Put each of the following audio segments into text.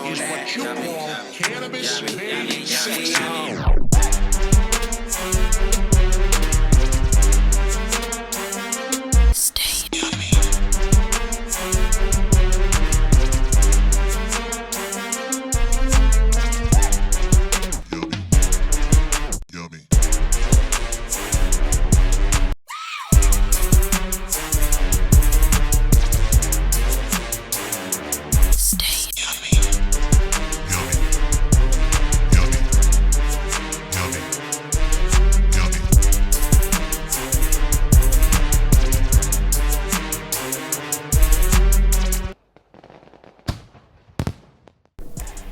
is what you call cannabis made sexy.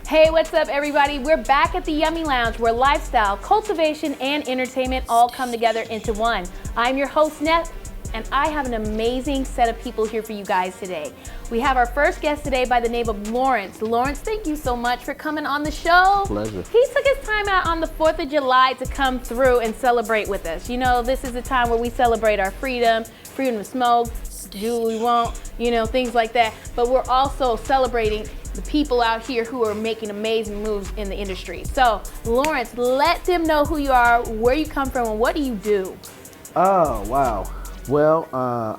Hey, what's up everybody? We're back at the Yumi Lounge where lifestyle, cultivation, and entertainment all come together into one. I'm your host, N.E.F, and I have an amazing set of people here for you guys today. We have our first guest today by the name of Laurence. Laurence, thank you so much for coming on the show. Pleasure. He took his time out on the 4th of July to come through and celebrate with us. You know, this is a time where we celebrate our freedom to smoke, do what we want, you know, things like that. But we're also celebrating the people out here who are making amazing moves in the industry. So, Laurence, let them know who you are, where you come from, and what do you do? Oh, wow. Well,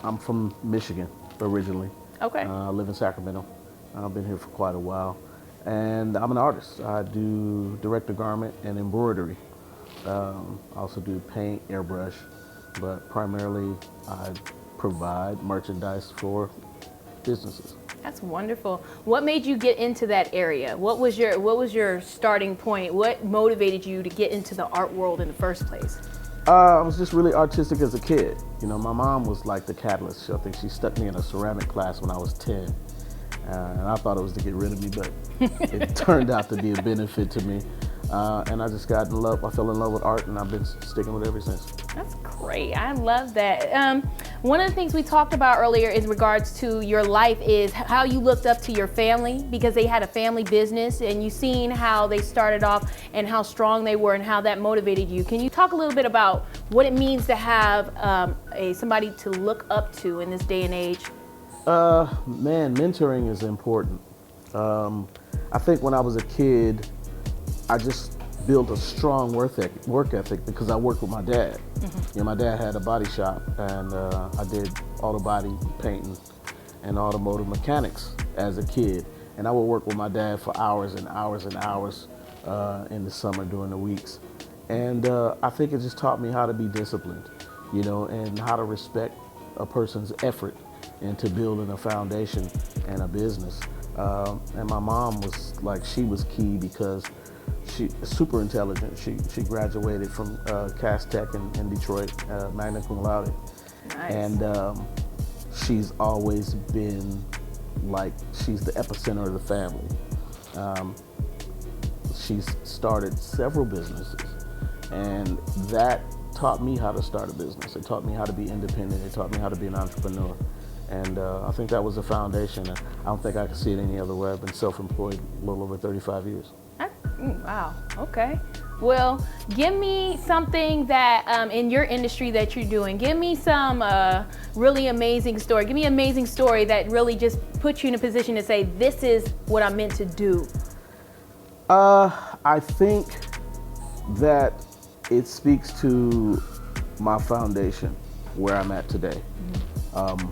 I'm from Michigan originally. Okay. I live in Sacramento. I've been here for quite a while. And I'm an artist. I do direct-to-garment and embroidery. I also do paint, airbrush, but primarily I provide merchandise for businesses. That's wonderful. What made you get into that area? What was your starting point? What motivated you to get into the art world in the first place? I was just really artistic as a kid. You know, my mom was like the catalyst. I think she stuck me in a ceramic class when I was 10. And I thought it was to get rid of me, but it turned out to be a benefit to me. And I just got in love. I fell in love with art, and I've been sticking with it ever since. That's great. I love that. One of the things we talked about earlier in regards to your life is how you looked up to your family because they had a family business, and you seen how they started off and how strong they were and how that motivated you. Can you talk a little bit about what it means to have somebody to look up to in this day and age? Man, mentoring is important. I think when I was a kid, I just built a strong work ethic because I worked with my dad. Mm-hmm. You know, my dad had a body shop, and I did auto body painting and automotive mechanics as a kid. And I would work with my dad for hours and hours and hours in the summer during the weeks. And I think it just taught me how to be disciplined, you know, and how to respect a person's effort into building a foundation and a business. And my mom was like, she was key because she's super intelligent. She graduated from Cass Tech in Detroit, magna cum laude. Nice. And she's always been like, she's the epicenter of the family. She's started several businesses, and that taught me how to start a business. It taught me how to be independent. It taught me how to be an entrepreneur. And I think that was the foundation. I don't think I could see it any other way. I've been self-employed a little over 35 years. Wow, okay. Well, give me something that in your industry that you're doing. Give me some really amazing story. Give me an amazing story that really just puts you in a position to say, this is what I'm meant to do. I think that it speaks to my foundation, where I'm at today. Mm-hmm.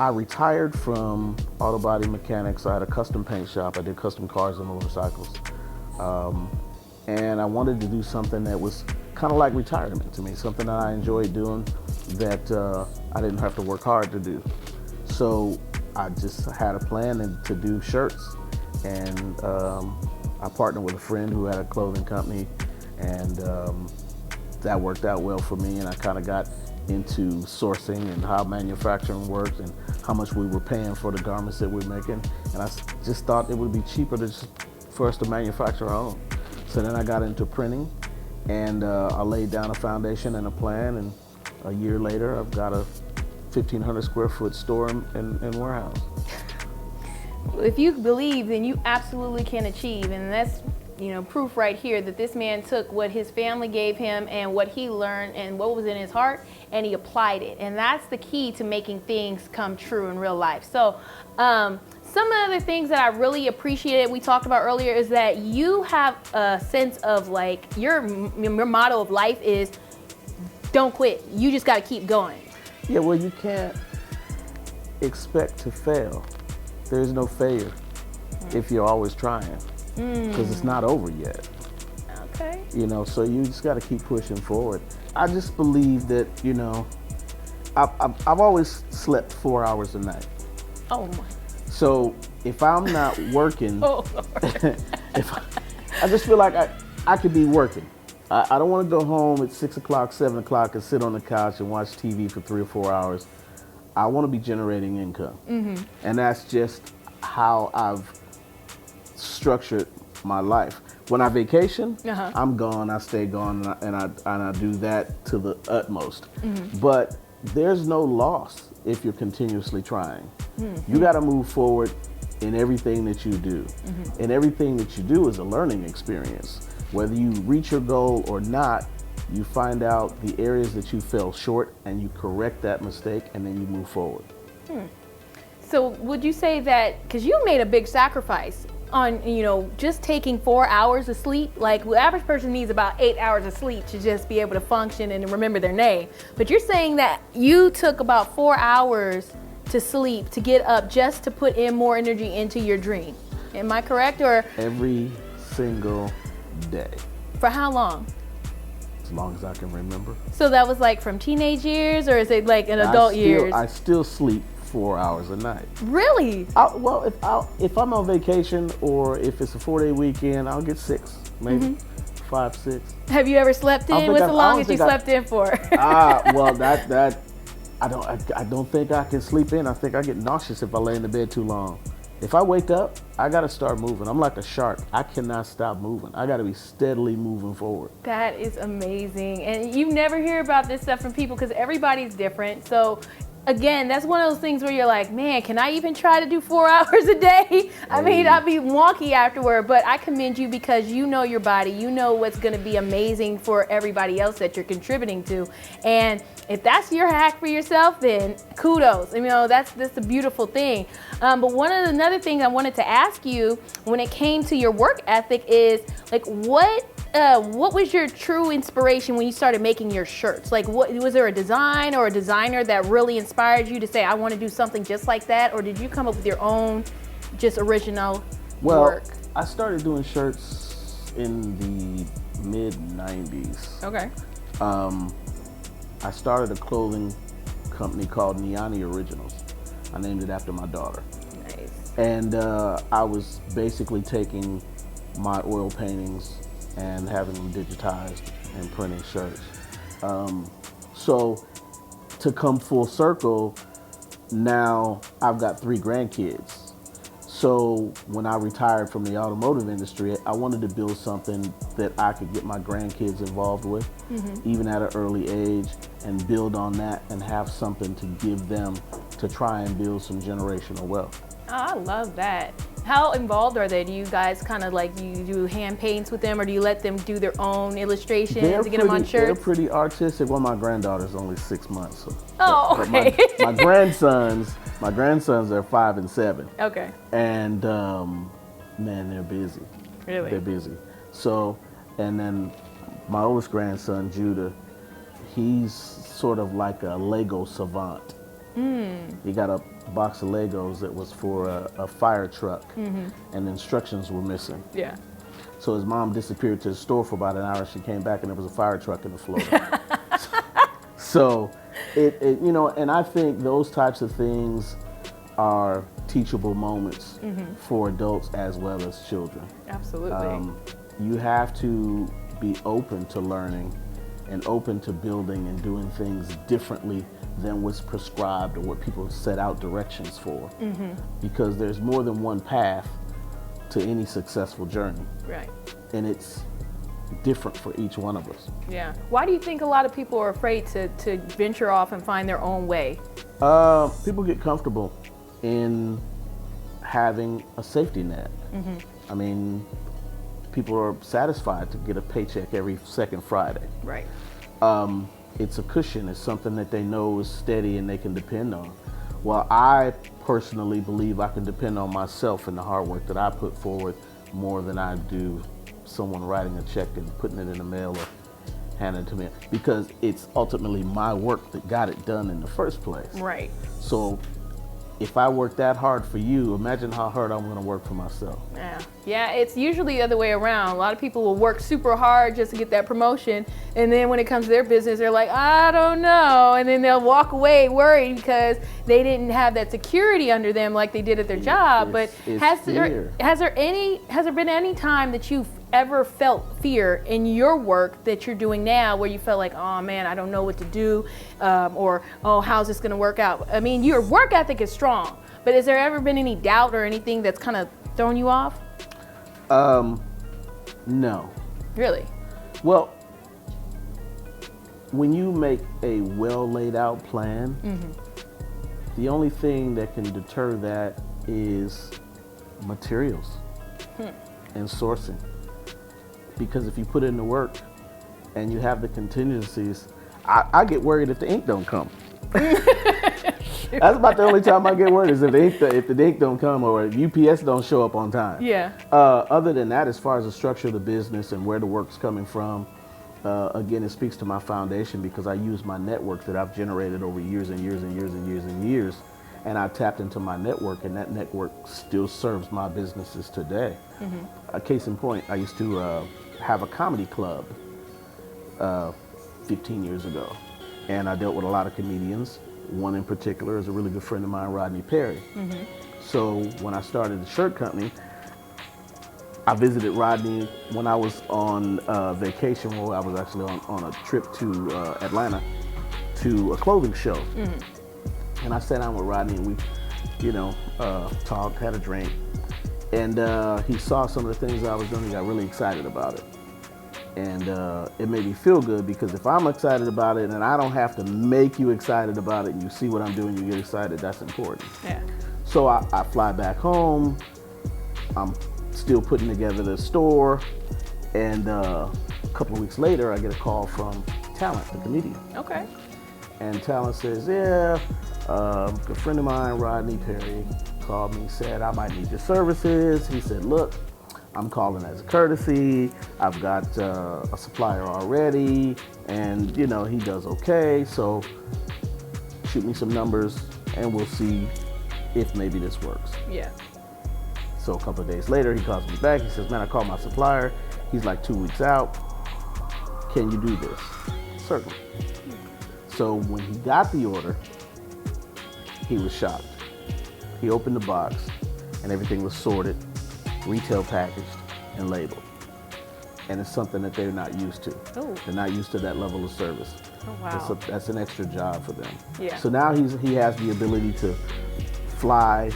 I retired from auto body mechanics. I had a custom paint shop. I did custom cars and motorcycles. And I wanted to do something that was kind of like retirement to me, something that I enjoyed doing that I didn't have to work hard to do. So I just had a plan to do shirts. And I partnered with a friend who had a clothing company, and that worked out well for me. And I kind of got into sourcing and how manufacturing worked and how much we were paying for the garments that we're making. And I just thought it would be cheaper for us to manufacture our own. So then I got into printing, and I laid down a foundation and a plan, and a year later I've got a 1,500 square foot store and warehouse. If you believe, then you absolutely can achieve, and that's proof right here that this man took what his family gave him and what he learned and what was in his heart, and he applied it. And that's the key to making things come true in real life. So some of the things that I really appreciated, we talked about earlier, is that you have a sense of like, your motto of life is don't quit. You just got to keep going. Yeah, well, you can't expect to fail. There's no failure if you're always trying, because it's not over yet. Okay. You know, so you just got to keep pushing forward. I just believe that, you know, I've always slept 4 hours a night. Oh my. So if I'm not working, Oh Lord. I just feel like I could be working. I don't want to go home at 6 o'clock, 7 o'clock and sit on the couch and watch TV for 3 or 4 hours. I want to be generating income. And that's just how I've structured my life. When I vacation, I'm gone, I stay gone, and I do that to the utmost. But there's no loss if you're continuously trying. You got to move forward in everything that you do. And everything that you do is a learning experience. Whether you reach your goal or not, you find out the areas that you fell short and you correct that mistake, and then you move forward. So would you say that, because you made a big sacrifice on, you know, just taking 4 hours of sleep? Like, the average person needs about 8 hours of sleep to just be able to function and remember their name. But you're saying that you took about 4 hours to sleep, to get up, just to put in more energy into your dream. Am I correct? Or Every single day. for how long? As long as I can remember. So that was like from teenage years, or is it like in adult years? I still sleep 4 hours a night. Really? If I'm on vacation or if it's a 4-day weekend, I'll get 6, maybe 5, 6. Have you ever slept in? What's the longest you slept in for? Well, I don't think I can sleep in. I think I get nauseous if I lay in the bed too long. If I wake up, I got to start moving. I'm like a shark. I cannot stop moving. I got to be steadily moving forward. That is amazing. And you never hear about this stuff from people because everybody's different. So again, that's one of those things where you're like, man, can I even try to do 4 hours a day? I mean, I'd be wonky afterward, but I commend you because you know your body. You know what's going to be amazing for everybody else that you're contributing to. And if that's your hack for yourself, then kudos. You know, that's a beautiful thing. But another thing I wanted to ask you when it came to your work ethic is, like, what was your true inspiration when you started making your shirts? Like, was there a design or a designer that really inspired you to say, I want to do something just like that? Or did you come up with your own just original work? I started doing shirts in the mid-90s. Okay. I started a clothing company called Niani Originals. I named it after my daughter. Nice. And I was basically taking my oil paintings and having them digitized and printing shirts. So to come full circle, now I've got 3 grandkids. So when I retired from the automotive industry, I wanted to build something that I could get my grandkids involved with, even at an early age, and build on that and have something to give them to try and build some generational wealth. Oh, I love that. How involved are they? Do you guys kind of like, you do hand paints with them, or do you let them do their own illustrations to get them on shirts? They're pretty artistic. Well, my granddaughter's only 6 months. So, okay. But my grandsons are 5 and 7. Okay. And man, they're busy. Really? They're busy. So, and then my oldest grandson, Judah, he's sort of like a Lego savant. He got a box of Legos that was for a fire truck, and the instructions were missing. Yeah. So his mom disappeared to the store for about an hour. She came back and there was a fire truck in the floor. So it you know, and I think those types of things are teachable moments for adults as well as children. Absolutely. You have to be open to learning and open to building and doing things differently than what's prescribed or what people set out directions for. Because there's more than one path to any successful journey. Right. And it's different for each one of us. Yeah. Why do you think a lot of people are afraid to venture off and find their own way? People get comfortable in having a safety net. I mean, people are satisfied to get a paycheck every second Friday. Right. It's a cushion. It's something that they know is steady and they can depend on. Well, I personally believe I can depend on myself and the hard work that I put forward more than I do someone writing a check and putting it in the mail or handing it to me, because it's ultimately my work that got it done in the first place. Right. So if I work that hard for you, imagine how hard I'm going to work for myself. Yeah, it's usually the other way around. A lot of people will work super hard just to get that promotion, and then when it comes to their business, they're like, I don't know, and then they'll walk away worried because they didn't have that security under them like they did at their job. But has there been any time that you've ever felt fear in your work that you're doing now, where you felt like, oh man, I don't know what to do, or oh, how's this going to work out? I mean, your work ethic is strong, but has there ever been any doubt or anything that's kind of thrown you off? No. Really? Well, when you make a well laid out plan, the only thing that can deter that is materials and sourcing. Because if you put in the work and you have the contingencies, I get worried if the ink don't come. That's about the only time I get worried, is if the ink don't come or if UPS don't show up on time. Yeah. Other than that, as far as the structure of the business and where the work's coming from, again, it speaks to my foundation, because I use my network that I've generated over years and years and years and years and years, and I tapped into my network, and that network still serves my businesses today. A case in point, I used to have a comedy club 15 years ago, and I dealt with a lot of comedians. One in particular is a really good friend of mine, Rodney Perry. So when I started the shirt company, I visited Rodney when I was on vacation. Well, I was actually on a trip to Atlanta to a clothing show. And I sat down with Rodney and we, talked, had a drink. And he saw some of the things I was doing. He got really excited about it. And it made me feel good, because if I'm excited about it and I don't have to make you excited about it, and you see what I'm doing, you get excited, that's important. Yeah. So I fly back home. I'm still putting together the store. And a couple of weeks later, I get a call from Talent, the comedian. Okay. And Talent says, yeah, a friend of mine, Rodney Perry, called me, said, I might need your services. He said, look, I'm calling as a courtesy. I've got a supplier already, and he does okay. So shoot me some numbers and we'll see if maybe this works. Yeah. So a couple of days later, he calls me back. He says, man, I called my supplier. He's like 2 weeks out. Can you do this? Certainly. So when he got the order, he was shocked. He opened the box and everything was sorted, retail packaged, and labeled. And it's something that they're not used to. Ooh. They're not used to that level of service. Oh, wow. That's an extra job for them. Yeah. So now he has the ability to fly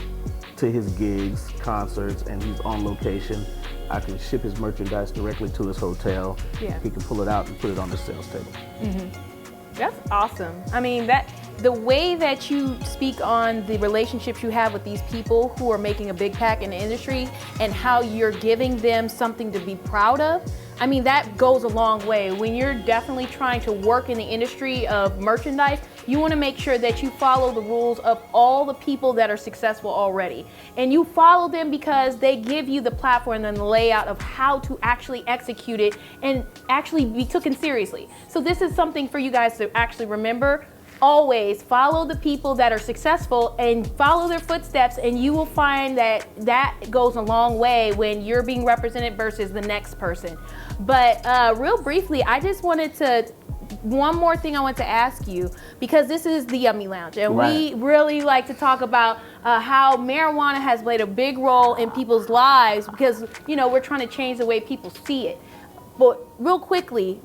to his gigs, concerts, and he's on location. I can ship his merchandise directly to his hotel. Yeah. He can pull it out and put it on the sales table. That's awesome. I mean, the way that you speak on the relationships you have with these people who are making a big pack in the industry, and how you're giving them something to be proud of, I mean, that goes a long way. When you're definitely trying to work in the industry of merchandise, you want to make sure that you follow the rules of all the people that are successful already. And you follow them because they give you the platform and the layout of how to actually execute it and actually be taken seriously. So this is something for you guys to actually remember. Always follow the people that are successful and follow their footsteps, and you will find that goes a long way when you're being represented versus the next person. But real briefly, I just wanted to, one more thing I want to ask you, because this is the Yummy Lounge, and Right. we really like to talk about how marijuana has played a big role in people's lives, because we're trying to change the way people see it. But real quickly,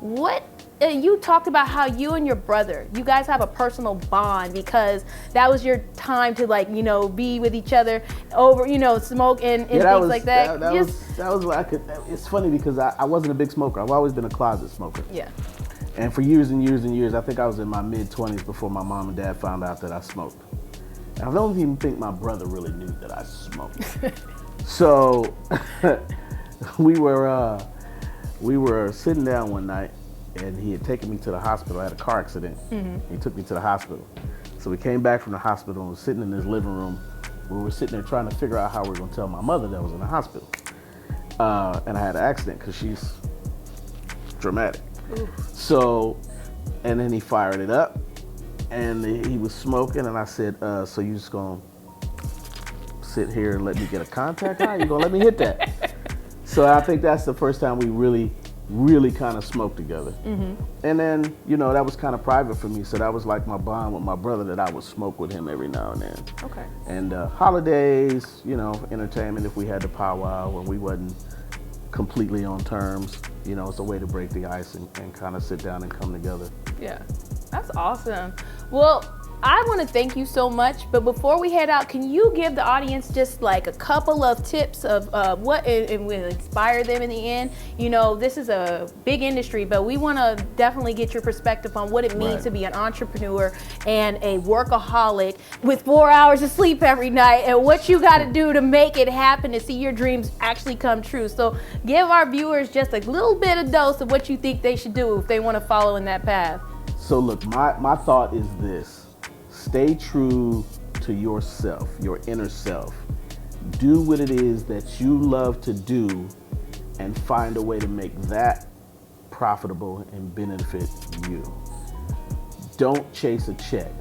you talked about how you and your brother, you guys have a personal bond, because that was your time to be with each other over, smoke and things like that. That was what I could. It's funny because I wasn't a big smoker. I've always been a closet smoker. Yeah. And for years and years and years, I think I was in my mid-20s before my mom and dad found out that I smoked. And I don't even think my brother really knew that I smoked. So we were sitting down one night, and he had taken me to the hospital. I had a car accident. He took me to the hospital. So we came back from the hospital and was sitting in this living room. We were sitting there trying to figure out how we were going to tell my mother that was in the hospital. And I had an accident because she's dramatic. Ooh. So, and then he fired it up and he was smoking and I said, so you just going to sit here and let me get a contact high? You going to let me hit that? So I think that's the first time we really kind of smoked together. Mm-hmm. And then, you know, that was kind of private for me. So that was like my bond with my brother, that I would smoke with him every now and then. Okay. And holidays, you know, entertainment, if we had to powwow when we wasn't completely on terms, you know, it's a way to break the ice and kind of sit down and come together. Yeah, that's awesome. Well, I want to thank you so much, but before we head out, can you give the audience just like a couple of tips of what it will inspire them in the end? You know, this is a big industry, but we want to definitely get your perspective on what it means to be an entrepreneur and a workaholic with 4 hours of sleep every night, and what you got to do to make it happen to see your dreams actually come true. So give our viewers just a little bit of dose of what you think they should do if they want to follow in that path. So look, my thought is this. Stay true to yourself, your inner self. Do what it is that you love to do and find a way to make that profitable and benefit you. Don't chase a check.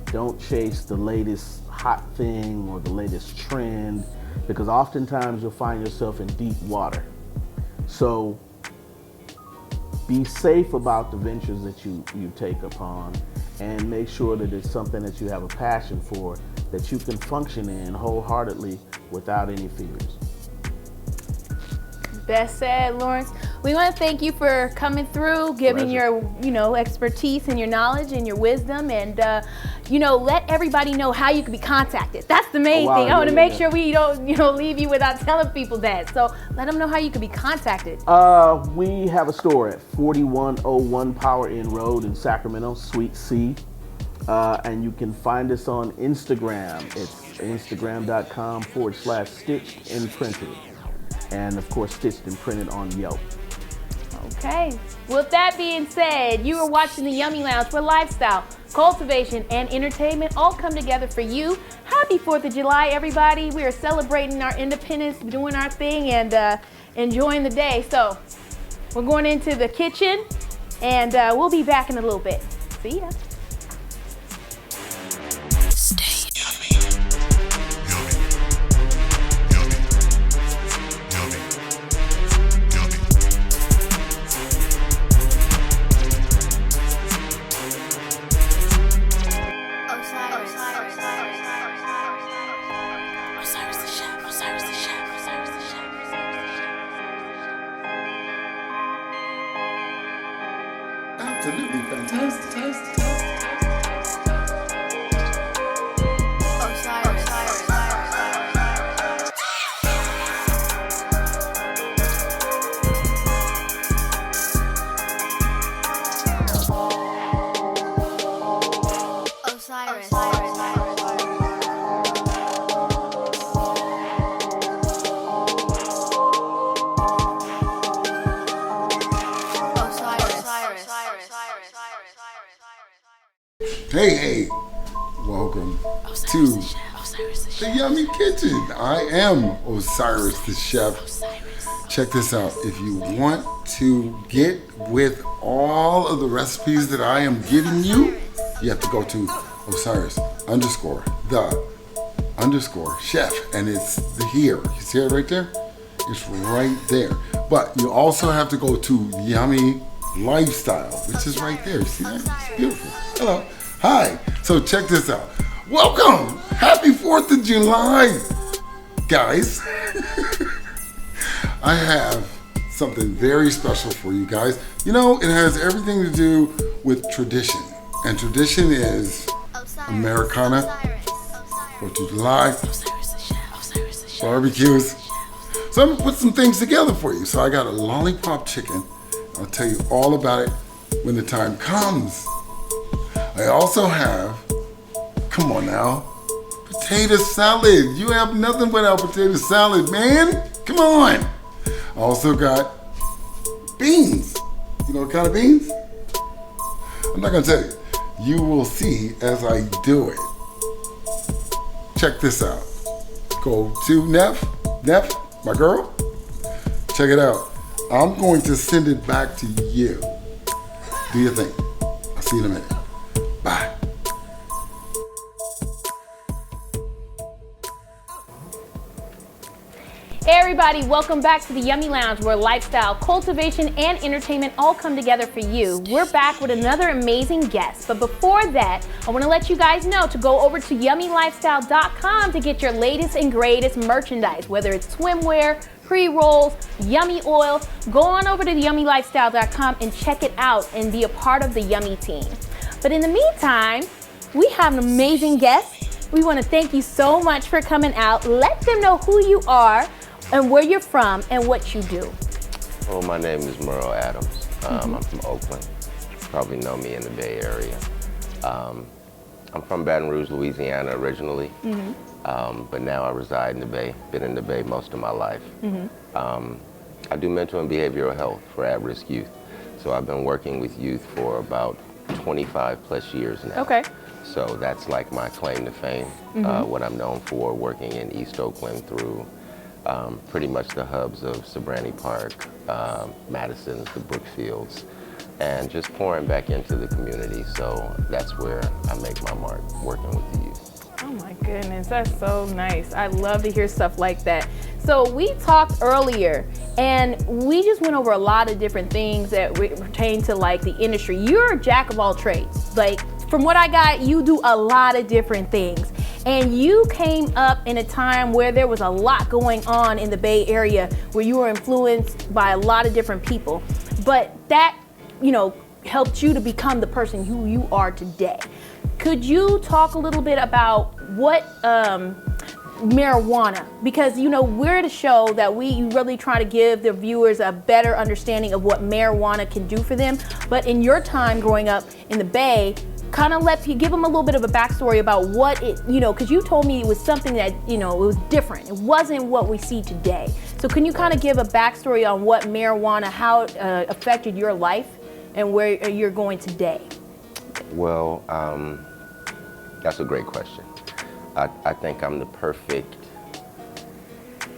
Don't chase the latest hot thing or the latest trend, because oftentimes you'll find yourself in deep water. So be safe about the ventures that you take upon, and make sure that it's something that you have a passion for, that you can function in wholeheartedly without any fears. Best said, Laurence. We want to thank you for coming through, giving your, you know, expertise and your knowledge and your wisdom, and you know, let everybody know how you can be contacted. That's the main thing. I want to make sure we don't, you know, leave you without telling people that. So let them know how you can be contacted. We have a store at 4101 Power Inn Road in Sacramento, Suite C. And you can find us on Instagram. It's instagram.com/stitched and printed. And of course, Stitched and Printed on Yelp. Okay. With that being said, you are watching the Yummy Lounge, where lifestyle, cultivation, and entertainment all come together for you. Happy 4th of July, everybody. We are celebrating our independence, doing our thing, and enjoying the day. So we're going into the kitchen, and we'll be back in a little bit. See ya. Absolutely fantastic. Hey, welcome to the Yummy Kitchen. I am Osiris the Chef. Check this out. If you want to get with all of the recipes that I am giving you, you have to go to Osiris_the_chef, and it's the here. You see it right there? It's right there. But you also have to go to Yummy Lifestyle, which is right there. See that? It's beautiful. Hello. Hi. So check this out. Welcome. Happy 4th of July, guys. I have something very special for you guys. You know, it has everything to do with tradition. And tradition is Americana, 4th of July, barbecues. So I'm gonna put some things together for you. So I got a lollipop chicken. I'll tell you all about it when the time comes. I also have, come on now, potato salad. You have nothing without potato salad, man. Come on. I also got beans. You know what kind of beans? I'm not gonna tell you. you will see as I do it. Check this out. Go to N.E.F, my girl. Check it out. I'm going to send it back to you. Do your thing. I'll see you in a minute. Bye. Hey everybody, welcome back to the Yummy Lounge, where lifestyle, cultivation, and entertainment all come together for you. We're back with another amazing guest, but before that, I want to let you guys know to go over to yummylifestyle.com to get your latest and greatest merchandise, whether it's swimwear, pre-rolls, yummy oil. Go on over to yummylifestyle.com and check it out and be a part of the Yummy team. But in the meantime, we have an amazing guest. We want to thank you so much for coming out. Let them know who you are and where you're from and what you do. Well, my name is Merle Adams. I'm from Oakland. You probably know me in the Bay Area. I'm from Baton Rouge, Louisiana originally, but now I reside in the Bay. Been in the Bay most of my life. I do mental and behavioral health for at-risk youth. So I've been working with youth for about 25 plus years now. Okay. So that's like my claim to fame, what I'm known for, working in East Oakland through pretty much the hubs of Sobrani Park, Madison's, the Brookfields, and just pouring back into the community. So that's where I make my mark, working with the youth. Oh my goodness, that's so nice. I love to hear stuff like that. So we talked earlier and we just went over a lot of different things that pertain to like the industry. You're a jack of all trades. Like from what I got, you do a lot of different things. And you came up in a time where there was a lot going on in the Bay Area, where you were influenced by a lot of different people. But that, you know, helped you to become the person who you are today. Could you talk a little bit about what marijuana, because you know we're the show that we really try to give the viewers a better understanding of what marijuana can do for them. But in your time growing up in the Bay, kind of give them a little bit of a backstory about what it, you know, because you told me it was something that, you know, it was different. It wasn't what we see today. So can you kind of give a backstory on what marijuana, how it affected your life and where you're going today? Well, that's a great question. I think I'm the perfect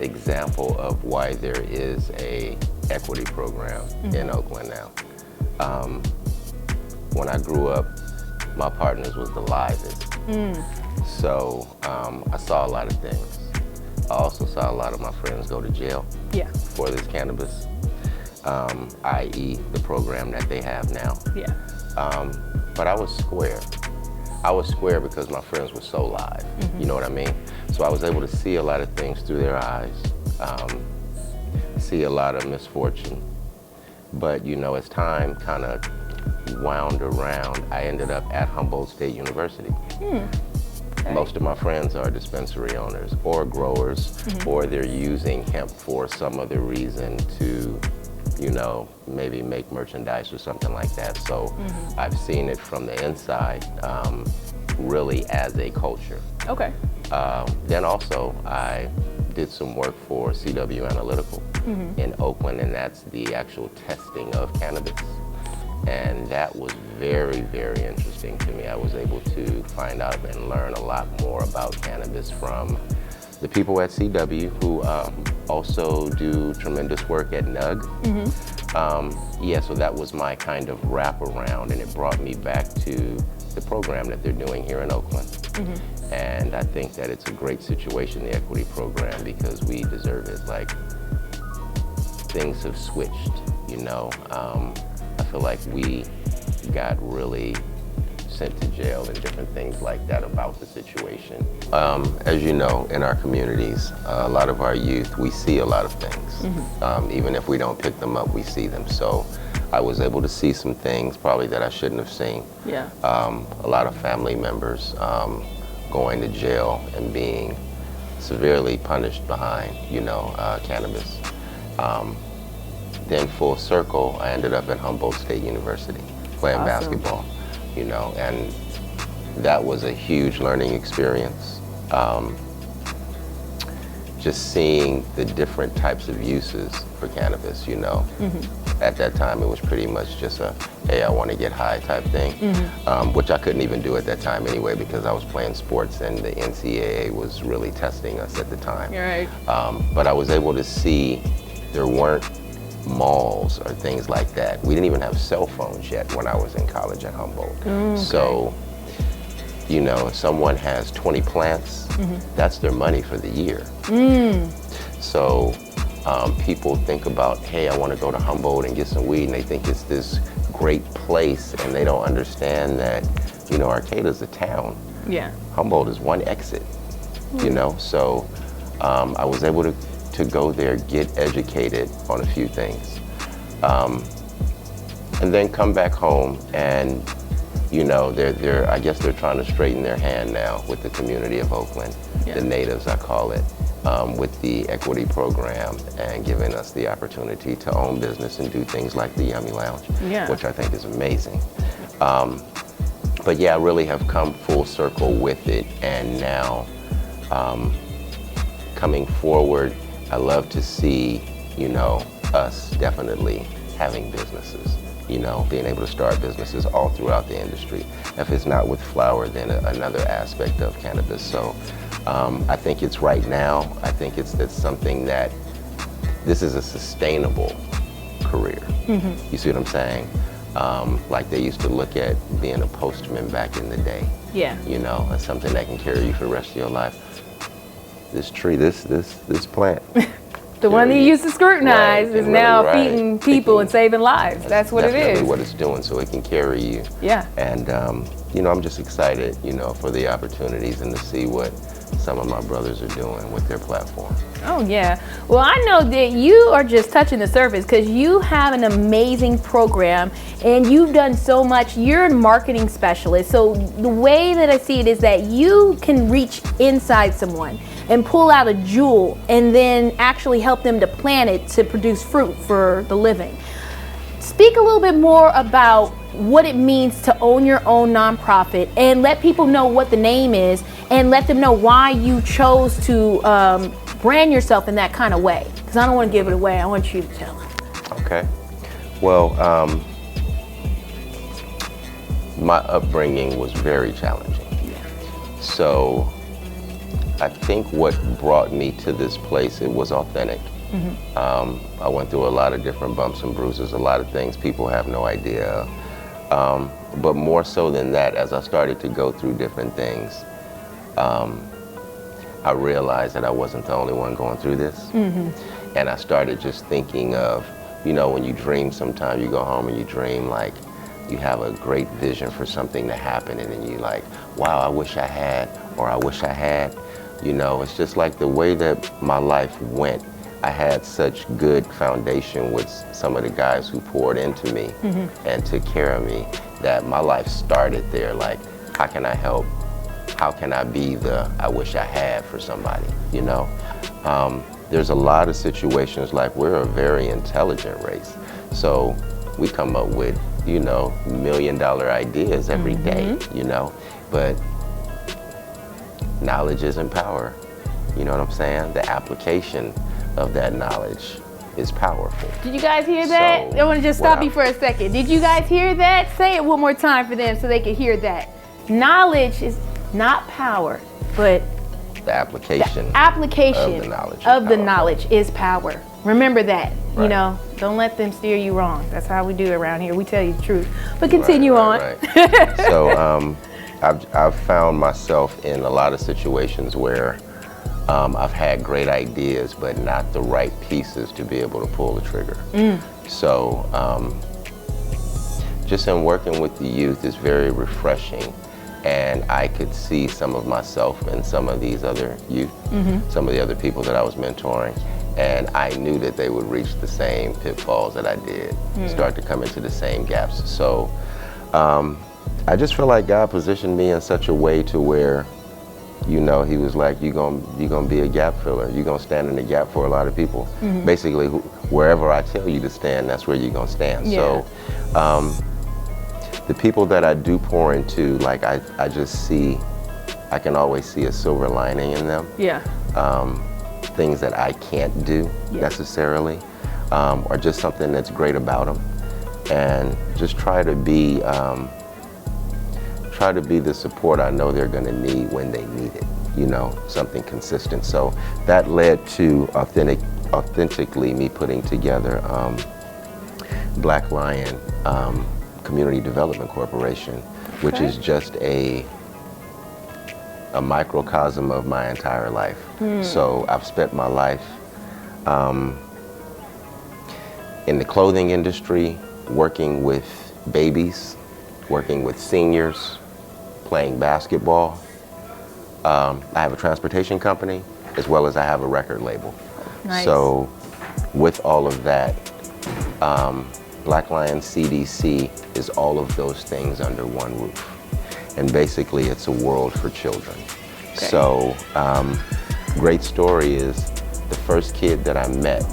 example of why there is a equity program in Oakland now. When I grew up, my partners was the livest. So I saw a lot of things. I also saw a lot of my friends go to jail for this cannabis, i.e. the program that they have now. But I was square. I was square because my friends were so live, you know what I mean? So I was able to see a lot of things through their eyes, see a lot of misfortune. But you know, as time kind of wound around, I ended up at Humboldt State University. Okay. Most of my friends are dispensary owners or growers, or they're using hemp for some other reason to, you know, maybe make merchandise or something like that. So I've seen it from the inside, really as a culture. Okay. Then also I did some work for CW Analytical in Oakland, and that's the actual testing of cannabis. And that was very, very interesting to me. I was able to find out and learn a lot more about cannabis from the people at CW who also do tremendous work at NUG. So that was my kind of wraparound, and it brought me back to the program that they're doing here in Oakland. And I think that it's a great situation, the equity program, because we deserve it. Like, things have switched, you know. I feel like we got really sent to jail and different things like that about the situation. As you know, in our communities, a lot of our youth, we see a lot of things. Even if we don't pick them up, we see them. So I was able to see some things probably that I shouldn't have seen. A lot of family members going to jail and being severely punished behind, you know, cannabis. Then full circle, I ended up at Humboldt State University playing basketball, you know, and that was a huge learning experience. just seeing the different types of uses for cannabis, you know. At that time, it was pretty much just a, hey, I want to get high type thing, which I couldn't even do at that time anyway because I was playing sports and the NCAA was really testing us at the time. Right. But I was able to see there weren't malls or things like that. We didn't even have cell phones yet when I was in college at Humboldt. So, you know, if someone has 20 plants, that's their money for the year. So people think about, hey, I want to go to Humboldt and get some weed, and they think it's this great place, and they don't understand that, you know, Arcata's a town. Yeah. Humboldt is one exit, you know? So I was able to go there, get educated on a few things, and then come back home and, you know, I guess they're trying to straighten their hand now with the community of Oakland, the natives I call it, with the equity program and giving us the opportunity to own business and do things like the Yummy Lounge, which I think is amazing. But yeah, I really have come full circle with it, and now coming forward, I love to see, you know, us definitely having businesses, you know, being able to start businesses all throughout the industry. If it's not with flower, then another aspect of cannabis. So I think it's right now, I think it's something that this is a sustainable career. You see what I'm saying? Like they used to look at being a postman back in the day. Yeah. You know, as something that can carry you for the rest of your life. This tree, this plant. The one that you used to scrutinize Right, is and now really, feeding people and saving lives. That's what it Definitely is. what it's doing, so it can carry you. Yeah. And you know, I'm just excited, you know, for the opportunities and to see what some of my brothers are doing with their platform. Oh yeah. Well, I know that you are just touching the surface because you have an amazing program and you've done so much. You're a marketing specialist. So the way that I see it is that you can reach inside someone and pull out a jewel and then actually help them to plant it to produce fruit for the living. Speak a little bit more about what it means to own your own nonprofit and let people know what the name is and let them know why you chose to brand yourself in that kind of way. Because I don't want to give it away. I want you to tell them. Okay. Well, my upbringing was very challenging. So I think what brought me to this place, it was authentic. I went through a lot of different bumps and bruises, a lot of things people have no idea. But more so than that, as I started to go through different things, I realized that I wasn't the only one going through this. And I started just thinking of, you know, when you dream sometimes, you go home and you dream like you have a great vision for something to happen, and then you like, wow, I wish I had, or I wish I had. You know, it's just like the way that my life went. I had such good foundation with some of the guys who poured into me and took care of me that my life started there. Like, how can I help? How can I be the I wish I had for somebody, you know? There's a lot of situations like we're a very intelligent race. So we come up with, you know, $1 million ideas every day, you know? But knowledge isn't power. You know what I'm saying? The application of that knowledge is powerful. Did you guys hear that? So, I want to just stop you for a second. Did you guys hear that? Say it one more time for them so they can hear that. Knowledge is not power, but the application of the knowledge is power. Remember that. Right. You know, don't let them steer you wrong. That's how we do it around here. We tell you the truth. But continue on. Right. So I've found myself in a lot of situations where I've had great ideas, but not the right pieces to be able to pull the trigger. So just in working with the youth is very refreshing. And I could see some of myself in some of these other youth, some of the other people that I was mentoring. And I knew that they would reach the same pitfalls that I did, start to come into the same gaps. So I just feel like God positioned me in such a way to where, you know, he was like, you're gonna be a gap filler. You're gonna stand in the gap for a lot of people. Basically, wherever I tell you to stand, that's where you're gonna stand. Yeah. So the people that I do pour into, like I just see, I can always see a silver lining in them. Yeah. things that I can't do necessarily, or just something that's great about them, and just try to be the support I know they're going to need when they need it. You know, something consistent. So that led to authentically me putting together Black Lion Community Development Corporation, which is just a microcosm of my entire life. So I've spent my life in the clothing industry, working with babies, working with seniors, playing basketball. I have a transportation company, as well as I have a record label. Nice. So with all of that, Black Lion CDC is all of those things under one roof. And basically it's a world for children. Okay. So great story is the first kid that I met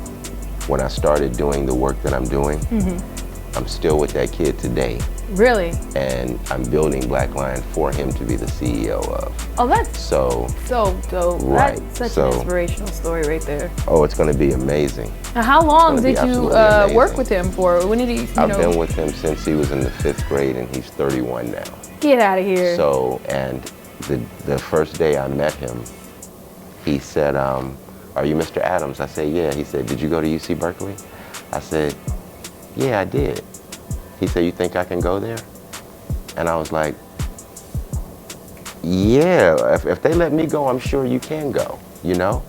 when I started doing the work that I'm doing, I'm still with that kid today. Really? And I'm building Black Lion for him to be the CEO of. Oh, that's so dope. Right. That's such an inspirational story right there. Oh, it's going to be amazing. Now, how long It's gonna did be you absolutely work amazing. with him for? When did he, I've been with him since he was in the 5th grade, and he's 31 now. Get out of here. So, and the first day I met him, he said, are you Mr. Adams? I said, yeah. He said, did you go to UC Berkeley? I said, yeah, I did. He said, you think I can go there? And I was like, yeah, if they let me go, I'm sure you can go, you know?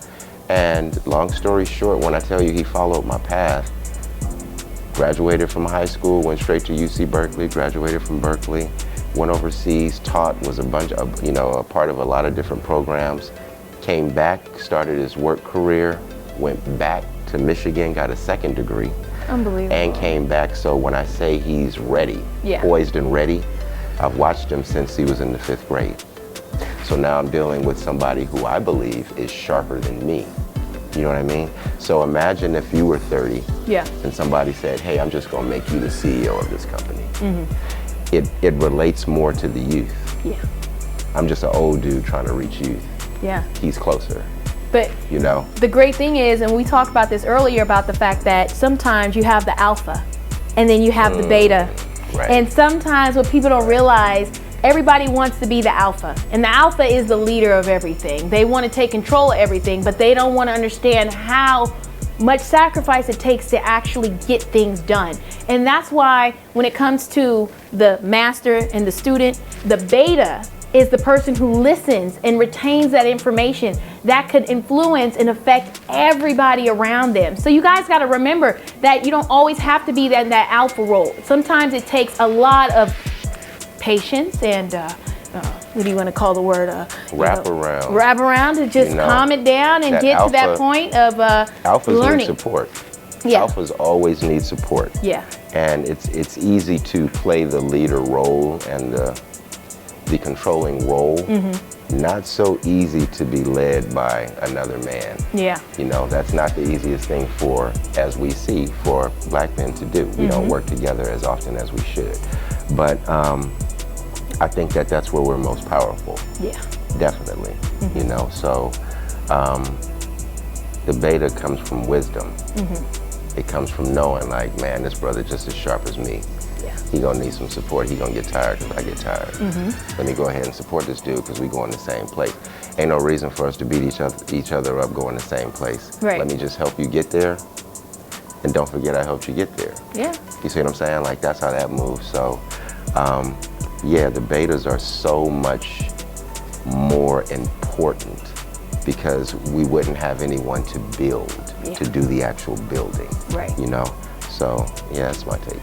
And long story short, when I tell you he followed my path, graduated from high school, went straight to UC Berkeley, graduated from Berkeley, went overseas, taught, was a bunch of, you know, a part of a lot of different programs, came back, started his work career, went back to Michigan, got a 2nd degree. Unbelievable. And came back. So when I say he's ready, poised and ready, I've watched him since he was in the 5th grade. So now I'm dealing with somebody who I believe is sharper than me. You know what I mean? So imagine if you were 30 and somebody said, hey, I'm just gonna make you the CEO of this company. It relates more to the youth. Yeah. I'm just an old dude trying to reach youth. Yeah. He's closer. But you know, the great thing is, and we talked about this earlier, about the fact that sometimes you have the alpha and then you have the beta. Right. And sometimes what people don't realize, everybody wants to be the alpha. And the alpha is the leader of everything. They want to take control of everything, but they don't want to understand how much sacrifice it takes to actually get things done. And that's why when it comes to the master and the student, the beta is the person who listens and retains that information that could influence and affect everybody around them. So you guys got to remember that you don't always have to be in that alpha role. Sometimes it takes a lot of patience and what do you want to call the word? Wrap around to just calm it down and get to that point of alphas learning. Need support. Yeah. Alphas always need support. Yeah. And it's easy to play the leader role and the controlling role. Not so easy to be led by another man. Yeah. You know, that's not the easiest thing for, as we see, for Black men to do. We don't work together as often as we should. But I think that that's where we're most powerful. Yeah. Definitely. You know, so the beta comes from wisdom. It comes from knowing, like, man, this brother just as sharp as me. He gonna need some support. He gonna get tired because I get tired. Let me go ahead and support this dude because we go in the same place. Ain't no reason for us to beat each other up going the same place. Right. Let me just help you get there, and don't forget I helped you get there. Yeah. You see what I'm saying? Like, that's how that moves. So, yeah, the betas are so much more important because we wouldn't have anyone to build, to do the actual building. Right. You know? So, yeah, that's my take.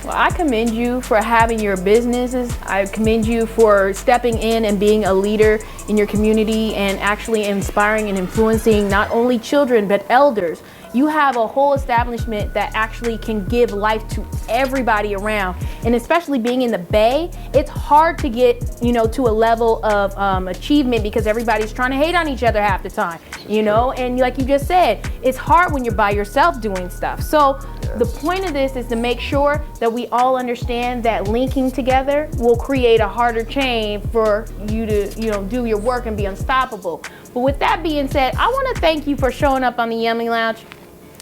Well, I commend you for having your businesses. I commend you for stepping in and being a leader in your community and actually inspiring and influencing not only children but elders. You have a whole establishment that actually can give life to everybody around. And especially being in the Bay, it's hard to get, you know, to a level of achievement because everybody's trying to hate on each other half the time, you know? And like you just said, it's hard when you're by yourself doing stuff. So The point of this is to make sure that we all understand that linking together will create a harder chain for you to, do your work and be unstoppable. But with that being said, I want to thank you for showing up on the Yummy Lounge.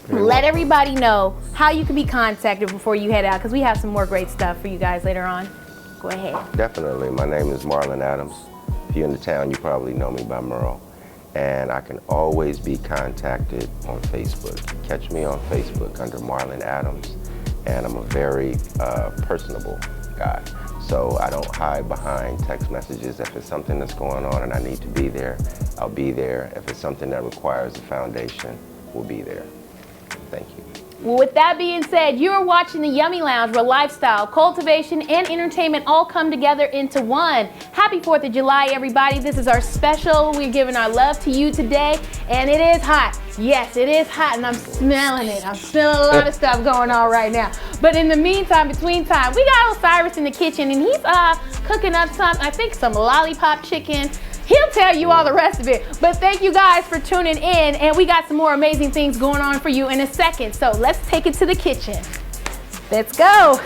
Let everybody know how you can be contacted before you head out, because we have some more great stuff for you guys later on. Go ahead. Definitely. My name is Merle Adams. If you're in the town, you probably know me by Merle. And I can always be contacted on Facebook. Catch me on Facebook under Merle Adams. And I'm a very personable guy. So I don't hide behind text messages. If it's something that's going on and I need to be there, I'll be there. If it's something that requires a foundation, we'll be there. Thank you. Well, with that being said, you are watching the Yummy Lounge, where lifestyle, cultivation, and entertainment all come together into one. Happy 4th of July, everybody. This is our special. We're giving our love to you today, and it is hot. Yes, it is hot, and I'm smelling it. I'm smelling a lot of stuff going on right now. But in the meantime, between time, we got Osiris in the kitchen, and he's cooking up some lollipop chicken. He'll tell you all the rest of it. But thank you guys for tuning in, and we got some more amazing things going on for you in a second. So let's take it to the kitchen. Let's go.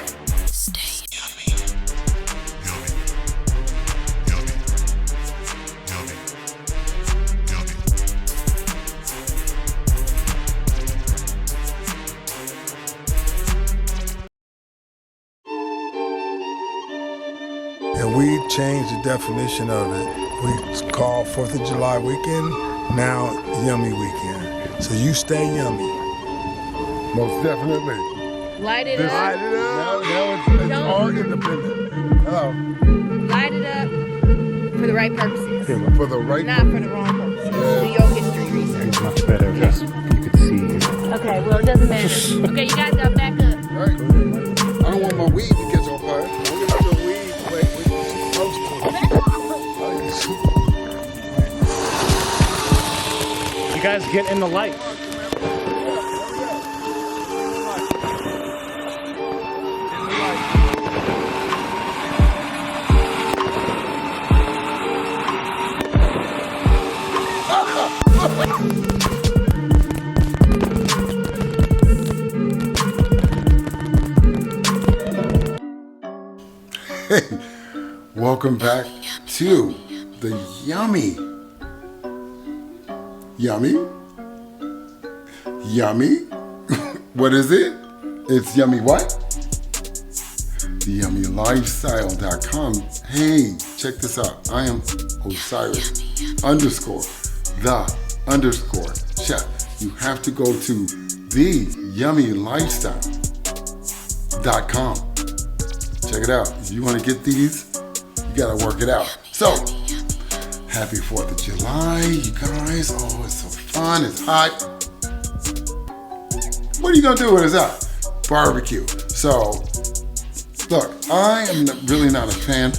And we changed the definition of it. We call 4th of July weekend, now Yummy weekend. So you stay yummy. Most definitely. Light it Light up. it up. Now it's all independent. Hello. Light it up for the right purposes. For the right Not for the wrong purposes. Do your history research. Much better because you could see it. Okay, well, it doesn't matter. Okay, you guys got back up. All right. I don't want my weed to catch on fire. Don't get your weed wet with supposed to. You guys get in the light. Hey, welcome back to the Yummy. Yummy? Yummy? What is it? It's Yummy what? TheYummyLifestyle.com. Hey, check this out. I am Osiris _the_chef. You have to go to TheYummyLifestyle.com. Check it out. If you want to get these, you got to work it out. So, happy 4th of July, you guys. Oh, it's so fun. It's hot. What are you going to do when it's hot? Barbecue. So, look, I am really not a fan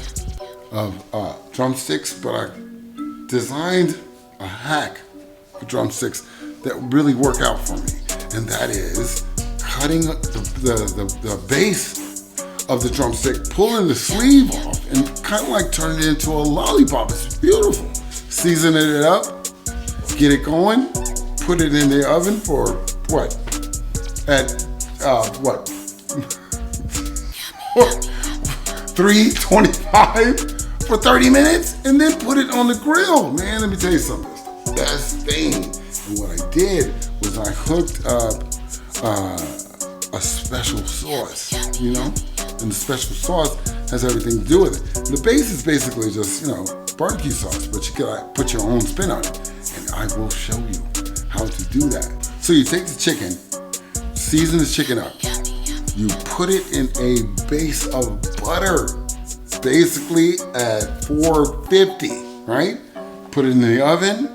of drumsticks, but I designed a hack for drumsticks that really work out for me. And that is cutting the base of the drumstick, pulling the sleeve off, and kind of like turning it into a lollipop. It's beautiful. Seasoning it up, get it going, put it in the oven for what? At 325 for 30 minutes, and then put it on the grill. Man, let me tell you something. It's the best thing. And what I did was I hooked up a special sauce, and the special sauce has everything to do with it. And the base is basically just, barbecue sauce, but you gotta put your own spin on it. And I will show you how to do that. So you take the chicken, season the chicken up. You put it in a base of butter, basically at 450, right? Put it in the oven.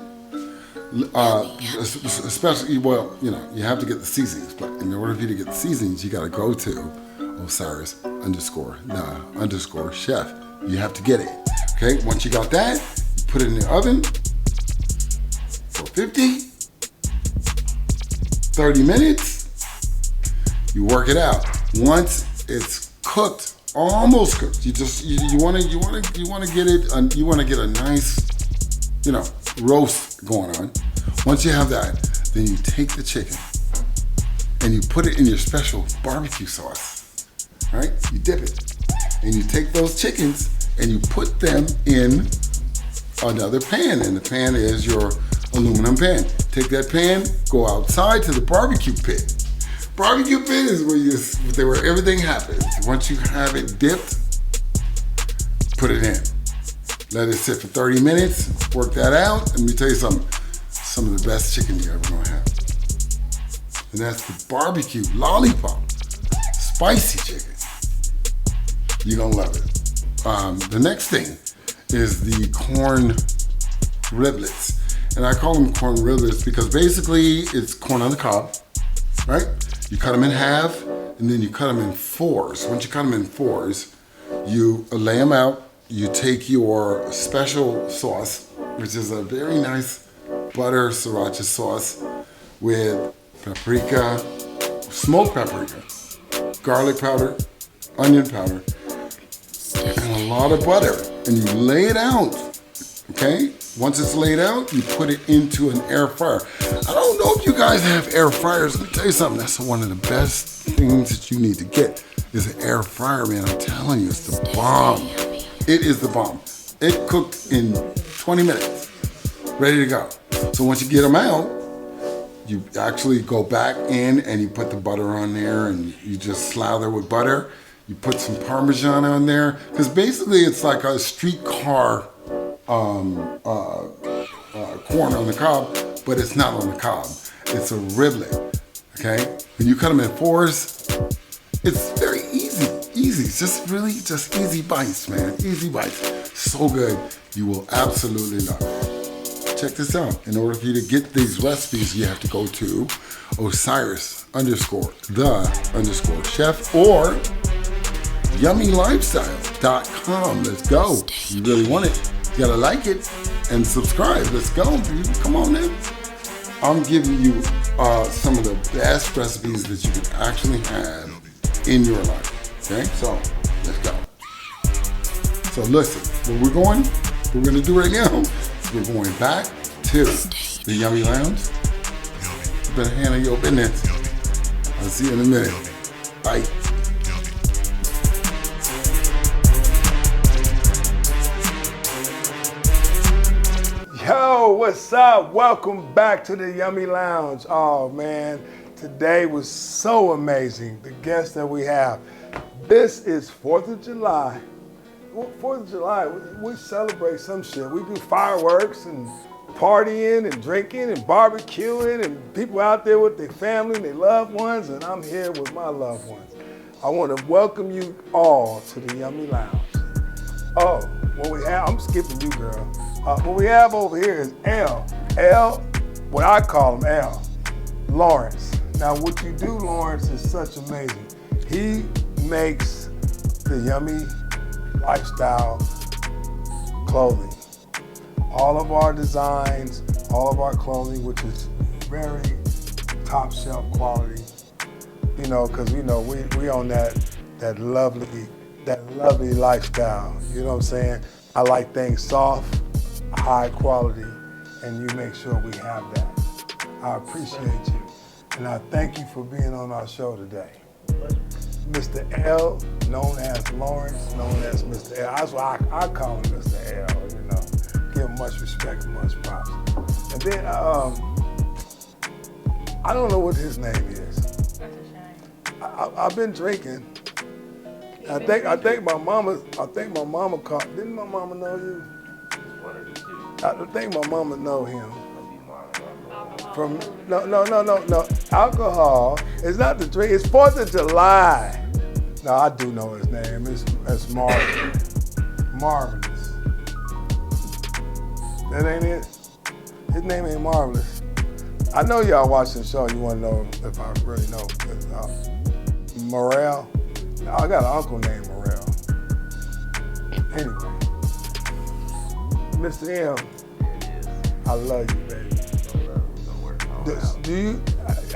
Especially, you have to get the seasonings, but in order for you to get the seasonings, you gotta go to Osiris _the_chef. You have to get it. Okay, once you got that, you put it in the oven for 30 minutes. You work it out. Once it's cooked, almost cooked, you want to get it. You want to get a nice, roast going on. Once you have that, then you take the chicken and you put it in your special barbecue sauce, right? You dip it, and you take those chickens and you put them in another pan, and the pan is your aluminum pan. Take that pan, go outside to the barbecue pit. Barbecue pit is where everything happens. Once you have it dipped, put it in. Let it sit for 30 minutes, work that out, and let me tell you something, some of the best chicken you're ever gonna have. And that's the barbecue lollipop, spicy chicken. You're gonna love it. The next thing is the corn riblets. And I call them corn riblets because basically it's corn on the cob, right? You cut them in half and then you cut them in fours. Once you cut them in fours, you lay them out. You take your special sauce, which is a very nice butter sriracha sauce with paprika, smoked paprika, garlic powder, onion powder, and a lot of butter. And you lay it out, okay? Once it's laid out, you put it into an air fryer. I don't know if you guys have air fryers. Let me tell you something, that's one of the best things that you need to get is an air fryer, man. I'm telling you, it's the bomb. It is the bomb. It cooked in 20 minutes, ready to go. So once you get them out, you actually go back in and you put the butter on there and you just slather with butter. You put some Parmesan on there, because basically it's like a streetcar corn on the cob, but it's not on the cob. It's a riblet, okay? When you cut them in fours, it's very easy. It's just easy bites, man. Easy bites. So good. You will absolutely love it. Check this out. In order for you to get these recipes, you have to go to Osiris_the_chef or yummylifestyle.com. Let's go. You really want it. You gotta like it and subscribe. Let's go, dude. Come on, man. I'm giving you some of the best recipes that you can actually have in your life. Okay, so let's go. So listen, what we're gonna do right now, we're going back to the Yummy Lounge. You better handle your business. I'll see you in a minute. Bye. Yo, what's up? Welcome back to the Yummy Lounge. Oh man, today was so amazing. The guests that we have. This is 4th of July. 4th of July, we celebrate some shit. We do fireworks and partying and drinking and barbecuing and people out there with their family and their loved ones, and I'm here with my loved ones. I want to welcome you all to the Yummy Lounge. Oh, what we have, I'm skipping you, girl. What we have over here is L, what I call him L, Laurence. Now what you do, Laurence, is such amazing. He makes the Yummy Lifestyle clothing. All of our designs, all of our clothing, which is very top shelf quality, you know, because we know we on that lovely lifestyle. You know what I'm saying? I like things soft, high quality, and you make sure we have that. I appreciate you, and I thank you for being on our show today. Mr. L, known as Laurence, known as Mr. L. That's why I call him Mr. L, you know. Give him much respect and much props. And then, I don't know what his name is. That's a shame. I've been drinking. I think my mama called. Didn't my mama know you? I think my mama know him. From no. Alcohol. It's not the drink. It's 4th of July. No, I do know his name. It's Marvelous. That ain't it. His name ain't Marvelous. I know y'all watching the show. You want to know if I really know. Merl. No, I got an uncle named Merl. Anyway, Mr. M, I love you, baby.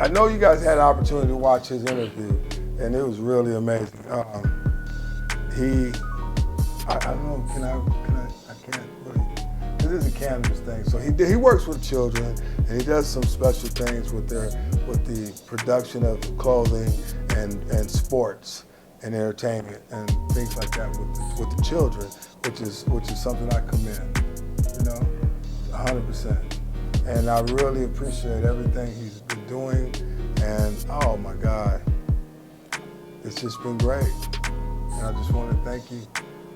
I know you guys had an opportunity to watch his interview, and it was really amazing. I don't know, I can't really, is a cannabis thing. So he works with children, and he does some special things with the production of clothing and sports and entertainment and things like that with the children, which is something I commend, 100%. And I really appreciate everything he's been doing, and oh my God, it's just been great. And I just want to thank you,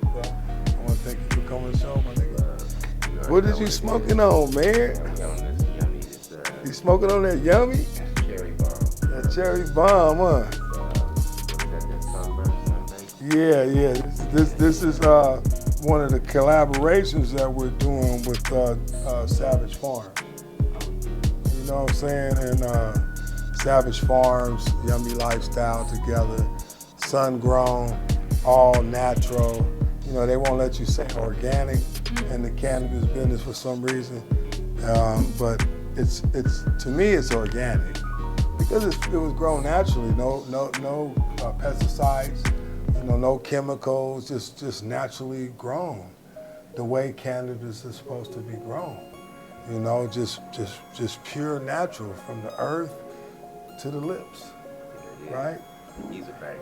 bro. I want to thank you for coming to the show, my nigga. What is you smoking on, man? You smoking on that Yummy? Cherry bomb. That cherry bomb, huh? Yeah. This is one of the collaborations that we're doing with Savage Farm. You know what I'm saying? And Savage Farms, Yummy Lifestyle together, sun grown, all natural. They won't let you say organic in the cannabis business for some reason, but it's to me it's organic because it was grown naturally. No pesticides. No chemicals, just naturally grown, the way cannabis is supposed to be grown. Just pure natural from the earth to the lips, right? He's a banger.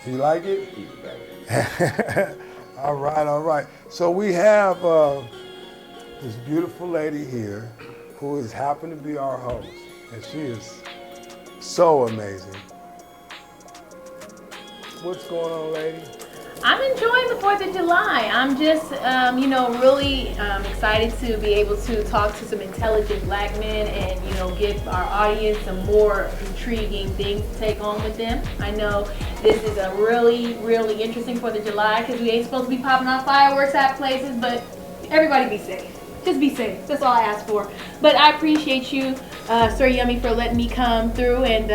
You like it? He's a banger. All right. So we have this beautiful lady here who has happened to be our host, and she is so amazing. What's going on, lady? I'm enjoying the 4th of July. I'm just, really excited to be able to talk to some intelligent black men and, give our audience some more intriguing things to take on with them. I know this is a really, really interesting 4th of July because we ain't supposed to be popping off fireworks at places, but everybody be safe. Just be safe. That's all I ask for. But I appreciate you, Sir Yummy, for letting me come through and,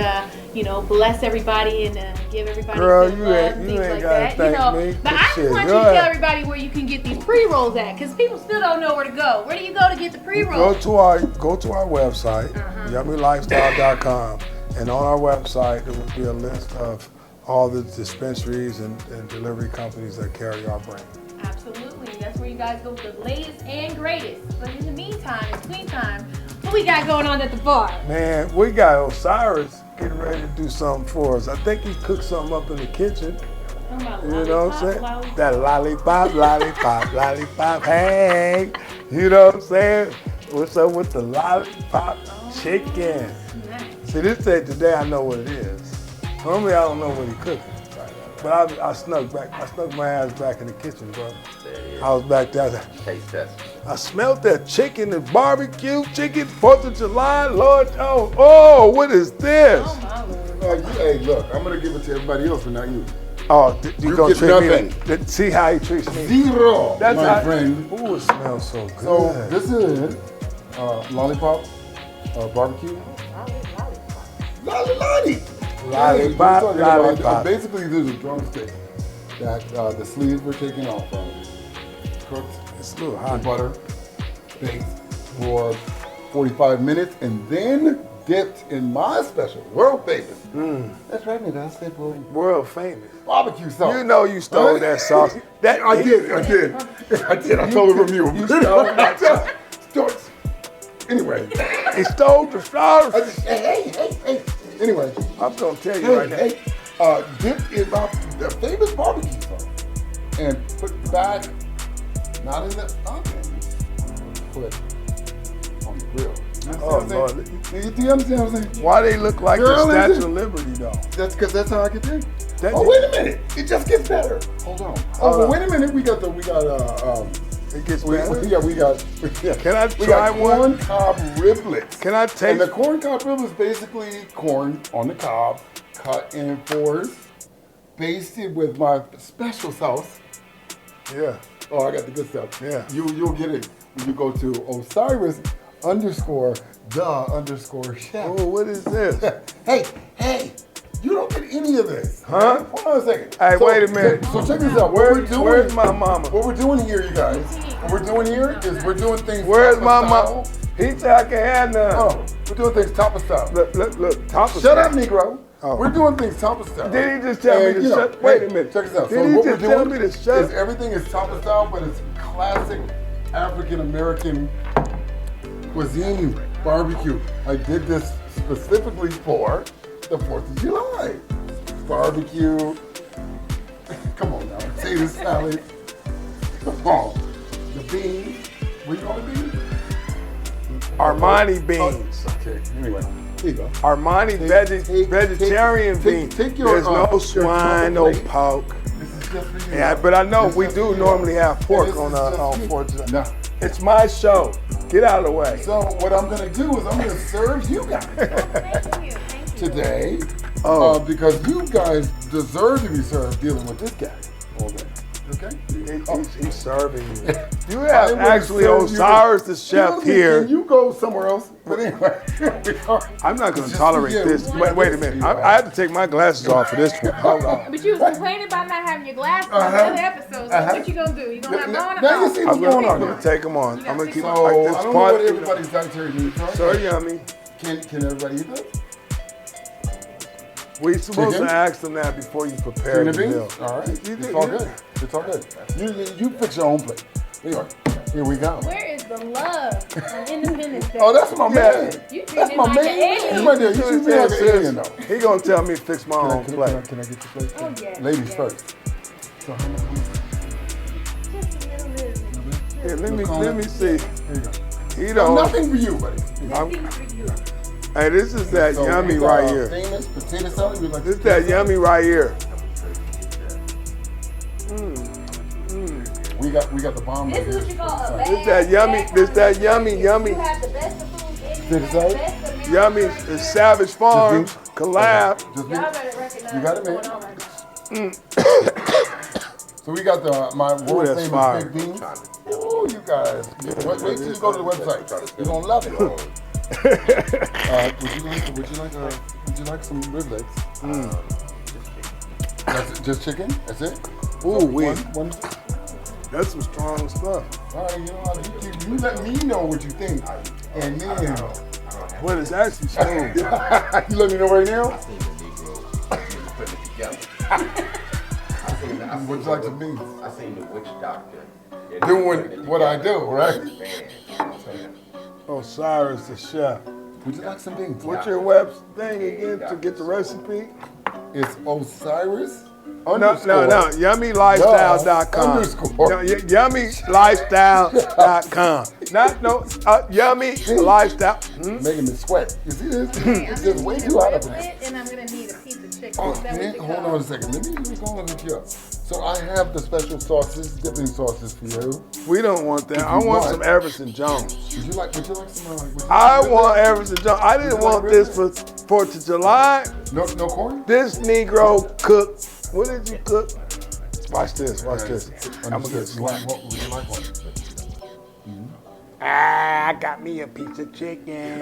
bless everybody and give everybody Girl, some you love, ain't things like gotta that. thank me. But I just want you to tell everybody where you can get these pre-rolls at, because people still don't know where to go. Where do you go to get the pre-rolls? Go to our website, yummylifestyle.com, and on our website there will be a list of all the dispensaries and delivery companies that carry our brand. Absolutely. That's where you guys go for the latest and greatest. But in the meantime, in between time, what we got going on at the bar? Man, we got Osiris getting ready to do something for us. I think he cooked something up in the kitchen. You know what I'm saying? That lollipop, hey. You know what I'm saying? What's up with the lollipop chicken? Nice. See, today I know what it is. Normally I don't know what he's cooking. But I snuck my ass back in the kitchen, bro. I was back there. Taste test. I smelled that chicken and barbecue chicken, 4th of July, Lord. Oh, what is this? Oh, my Lord. Hey, look, I'm gonna give it to everybody else, but not you. Oh, you gonna get treat nothing. me? See how he treats me? Zero, That's my how, friend. Ooh, it smells so good. So this is lollipop barbecue. Lolly. Lollipop. Basically, there's a drumstick that the sleeves were taken off from. Cooked. It's a little in hot. butter, baked for 45 minutes, and then dipped in my special world famous. That's right, nigga. I said, boy, World famous. barbecue sauce. You know you stole that sauce. I did. I stole it from you. You stole that sauce. Anyway. He stole the sauce. Hey. Anyway. I'm gonna tell you right now. Dipped in my famous barbecue sauce and put back, not in the oven, put on the grill. Oh, Lord. Do you understand what I'm saying? Why they look like Girl, the Statue listen. of Liberty, though? That's because that's how I get there. That- Wait a minute. It just gets better. Hold on. Wait a minute. We got It gets we better. got Can I we try got one? corn cob riblets. Can I And taste? the corn cob riblets basically corn on the cob, cut in fours, basted with my special sauce. Yeah. Oh, I got the good stuff. Yeah. You'll get it when you go to Osiris _the_chef. Oh, what is this? Hey, you don't get any of this. Huh? Hold on a second. Hey, wait a minute. So check this out. What we're doing, Where's my mama? What we're doing here, you guys. What we're doing here is we're doing things. Where's Tapa my style. mama? He said I can have none. Oh, we're doing things Tapa style. Look, top of Shut that. up, Negro. Oh. We're doing things Tapa style. Did he just tell me And, to you know, shut? Wait hey, a minute. Check this out. Did So he what just we're tell doing me to shut? is everything is Tapa style, but it's classic African American cuisine barbecue. I did this specifically for the 4th of July. Barbecue. Come on now. Potato salad. Come on. The beans. What you call the beans? Armani beans. Okay, anyway. Here you go. Armani vegetarian beans. Take your, There's no your swine, no plate. pork. This is just for you. Yeah, but I know we Just do for you. normally have pork This on is just for 4th of July. No. It's my show. Get out of the way. So what I'm gonna do is I'm gonna serve you guys today, because you guys deserve to be served dealing with this guy all day. Okay? He's serving you. You I have am actually gonna serve you Osiris the chef Excuse me, here. Can you go somewhere else? But anyway, here we are. I'm not going It's to just tolerate for you. this. Wait a minute. I have to take my glasses off for this one. Hold on. But you was complaining about not having your glasses on the other episode. So what you gonna do? You gonna have them on or Now you not? see what's going on I'm going here. to take them on. I'm going to keep So like I this don't know part. what everybody's dietary needs are. So yummy. Can everybody eat this? We're supposed Chicken? to ask them that before you prepare Chicken the and meal. beans? All right. You It's do- all you- good. It's all good. You fix your own plate. Here we go. Where is the love on Independence Day? Oh, that's my man. You treat That's him my like man. an alien. Right there. You treat me like an alien, though. He gonna tell me to fix my own Can I plate. get your plate? Oh, yeah. Ladies Yeah. first. So how much? Just a little bit. Here, let me see. Here you go. He No, don't. nothing for you, buddy. Nothing for you. Hey, this is that So yummy we got right our here. Famous potato salad. We like This is that yummy right here. We got the bomb. This is what you call a bad. This that yummy. This that yummy. You have the best of food. Did it say? Yummy is Savage Farms collab. Just Y'all me. better recognize You got it, what's man. going on right So we got my world that's famous fire. big beans. Ooh, you guys. Wait till you go to the website. You're gonna love it. Would you like some riblets? That's it, just chicken? That's it? Ooh, So wee. one. That's some strong stuff. All right, you let me know what you think, and then Well, it's actually smooth. you let me know right now. Would you like some beans? I seen the witch doctor. Doing what I do, right? Osiris the chef. Would you like some beans? What's your web thing again to get the recipe? It's Osiris. No, yummylifestyle.com. Underscore. No, yummylifestyle.com. Not no, yummy lifestyle. Making me sweat. You see this? Okay, It's I'm just gonna way need too a hot up in here. riblet and I'm gonna need a piece of chicken. Oh, Is that what man, you hold call on a it? second. Let me go and look you up. So I have the special sauces, dipping sauces for you. We don't want that. I want some Everson Jones. Would you like some? I want Everson Jones. I didn't want this for 4th of July. No corn. This Negro cooked. What did you cook? Watch this. Watch this. I'm gonna get slapped. Would you like one? I got me a piece of chicken.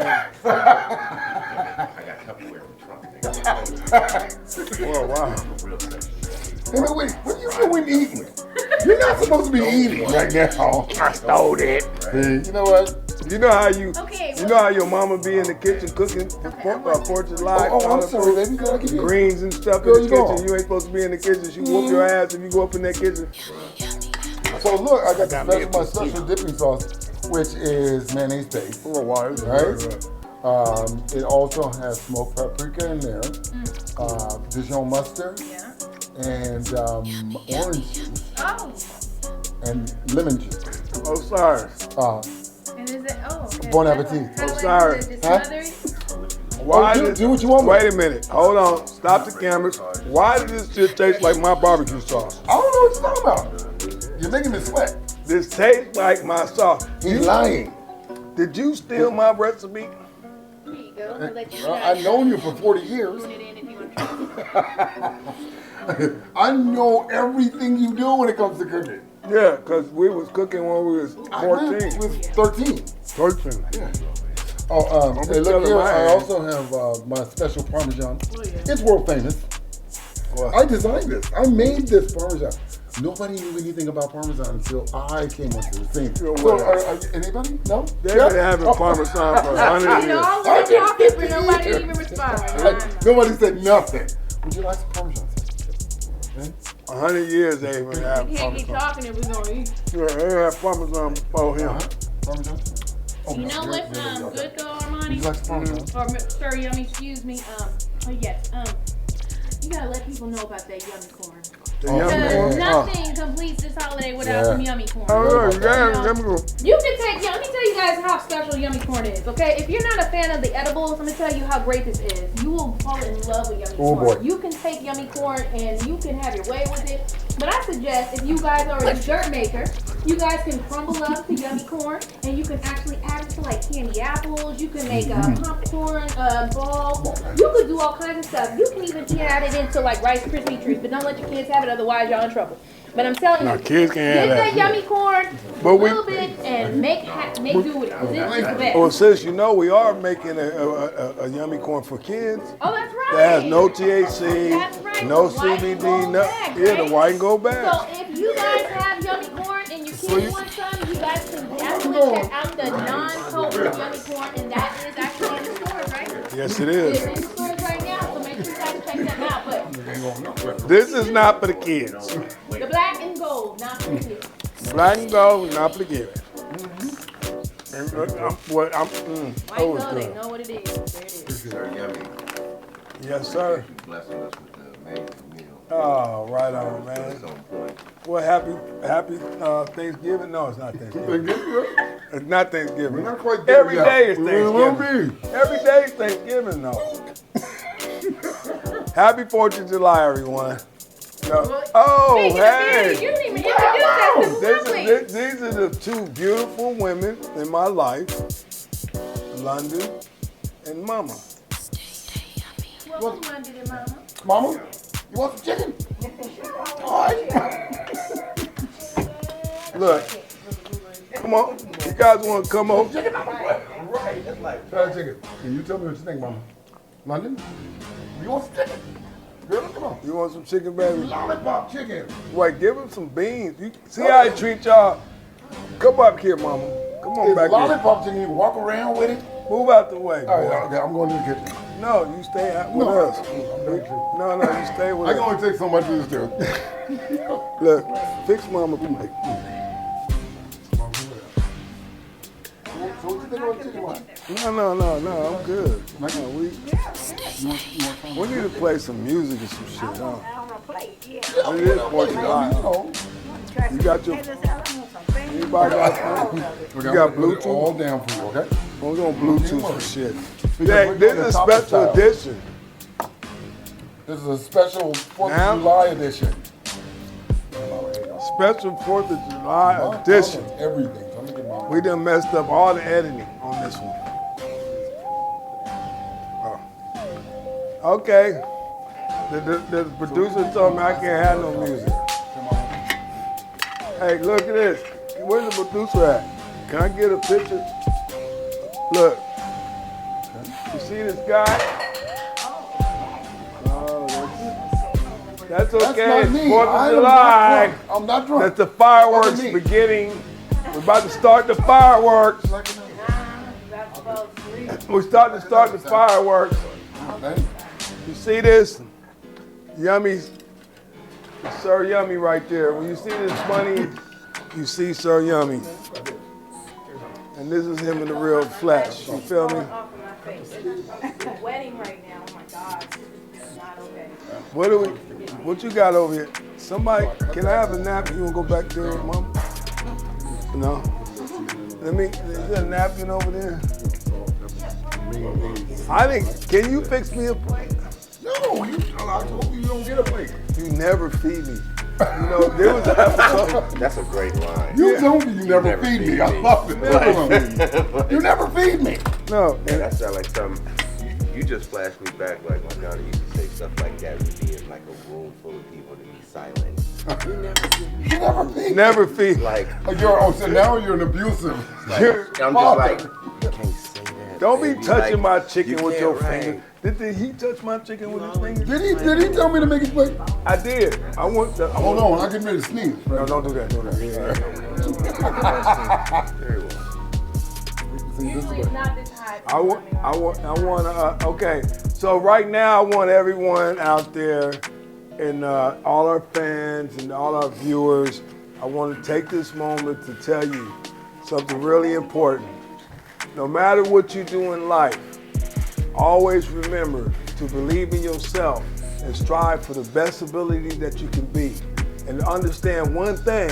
Whoa, wow. Hey, wait, what are you doing eating? You're not supposed to be eating right now. I stole it. Hey, you know what? You know how you, Okay, you know how your mama be in the kitchen cooking for 4th of July? Oh, I'm calling sorry, for baby. Can I give you? Greens and stuff Girl, in you the go. kitchen. You ain't supposed to be in the kitchen. She whoop your ass if you go up in that kitchen. So look, I got Got me a my special dipping sauce, which is mayonnaise based. Oh, wow. This is Right? very good. It also has smoked paprika in there, Dijon mustard, Yeah. and orange juice Oh, and lemon juice. Osiris, and is it? Oh, okay. Bon appetit. How do I Sorry. do it? Just Huh? smother it? why do did, what you want. wait a minute. Hold on. Stop the cameras. Why did this shit taste like my barbecue sauce? I don't know what you're talking about. You're making me sweat. This tastes like my sauce. He's lying. Did you steal my recipe? There you go. I'll let you Well, try I've known you for 40 years. it in if you want to try it. I know everything you do when it comes to cooking. Yeah, because we was cooking when we was I 14. was 13. 13. Yeah. Oh, Don't be hey, look telling here. my I age. also have my special Parmesan. It's world famous. I designed this. I made this Parmesan. Nobody knew anything about Parmesan until I came onto the scene. You're So, what? are anybody? No? They've been having Parmesan for 100 You know, years. all we're talking, but nobody even responded. Nobody said nothing. Would you like some Parmesan? Okay. 100 years they even have We can't keep Parmesan. talking if we're gonna eat. Yeah, they had Parmesan before him. Parmesan? Oh, You know what's good though, Armani? You like Parmesan? Or Sir Yummy, excuse me. Yes. You gotta let people know about that yummy corn. The yummy Because corn. nothing completes this holiday without some yummy corn. Oh, yeah, let me go. You can take, let me tell you guys how special yummy corn is, okay? If you're not a fan of the edibles, let me tell you how great this is. You will fall in love with yummy corn. Boy. You can take yummy corn and you can have your way with it. But I suggest if you guys are a dessert maker, you guys can crumble up the yummy corn and you can actually add it to like candy apples. You can make a popcorn ball. You could do all kinds of stuff. You can even add it into like Rice Krispie treats, but don't let your kids have it, otherwise y'all in trouble. But I'm telling No, you, kids can't have get that. that yummy corn But a we- little bit and make do with it. 'Cause this is the best. Well, sis, you know we are making a yummy corn for kids. Oh, that's right. That has no THC, That's right. no The white and CBD, gold no, bag, yeah, the right? white and gold bag. So if you guys have yummy corn and your kids want some, you guys can definitely check out the non-coated yummy corn, and that is actually in the stores, right? Yes, it It's is. in the stores right now, so make sure you guys check them out. But This is not for the kids. the black and gold, not for the kids. Black and gold, not for the kids. And, White oh, it's gold, they good. know what it is. There it is. Yes, sir. Blessing us with the amazing meal. Oh, right on, man. It's on point. Well, happy Thanksgiving. No, it's not Thanksgiving. It's not Thanksgiving. We're not quite Every there day yet. is We will Thanksgiving. be. Every day is Thanksgiving, though. Happy 4th of July, everyone. No. Oh, Speaking of hey. beauty, you didn't even introduce that to the public. These are the two beautiful women in my life, London and Mama. Well, who wanted it, Mama? Mama, you want some chicken? All right. Look, come on. You guys want to come over? Try chicken. Can you tell me what you think, Mama? London, you want some chicken? Girl, come on. You want some chicken, baby? Lollipop chicken. Wait, give him some beans. You see how he treat y'all? Come up here, Mama. Come on It's back here. lollipop chicken. You walk around with it. Move out the way, All right, boy. okay, I'm going to the kitchen. No, you stay out with us. No, you stay with I can us. only take so much of this too. Look, fix Mama plate. So what you think about chicken wine? No, I'm good. No, we need to play some music and some shit, huh? It is 4th of July. You got your, anybody got, you got Bluetooth? All down for you, okay? We're gonna Bluetooth some shit. Because Hey, we're this doing is the a top special style. edition. This is a special 4th Now? of July edition. Special 4th of July edition. Everything. So let me get my We done messed up all the editing on this one. Oh. Okay. The producer told me I can't have no music. Hey, look at this. Where's the producer at? Can I get a picture? Look. You see this guy? Oh, that's okay. That's not me. 4th I of am July. not drunk. I'm not drunk. That's the fireworks Wasn't me. beginning. We're about to start the fireworks. We're starting to start the fireworks. Okay. You see this? Yummy, Sir Yummy right there. When you see this money, you see Sir Yummy. And this is him in the real flesh. You feel me? Off of my face. It's a wedding right now. Oh my God. This is not okay. What you got over here? Somebody, can I have a napkin? You wanna go back there, Mom? No? Is there a napkin over there? Can you fix me a plate? No, I told you you don't get a plate. You never feed me. You know, there was an episode. That's a great line. You told me you never feed me. I love it. You never feed me. No, And that sounds like something. You just flashed me back. Like my daughter used to say stuff like that would be in like a room full of people to be silent. You never feed me. never feed. Like, So now you're an abusive. I'm just like, you can't say that. Don't be baby. touching Like, my chicken you with your can't, right. finger. Did he touch my chicken with his finger? Did he tell me to make his plate? I did. Hold on, I'm getting ready to sneeze. No, don't do that. Don't do that. Very well. Usually it's not this high. Okay. So right now, I want everyone out there and all our fans and all our viewers, I want to take this moment to tell you something really important. No matter what you do in life, always remember to believe in yourself and strive for the best ability that you can be. And understand one thing,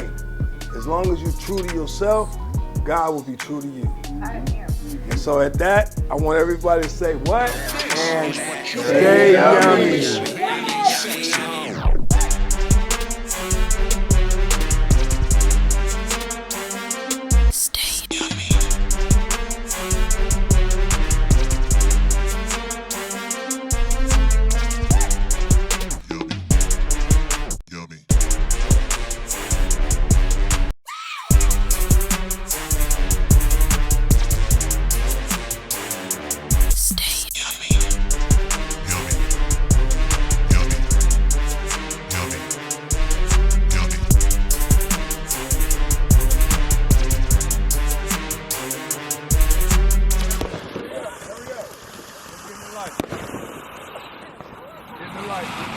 as long as you're true to yourself, God will be true to you. And so at that, I want everybody to say what? And stay yummy. Hurry up. Let's get in the light. Get in the light.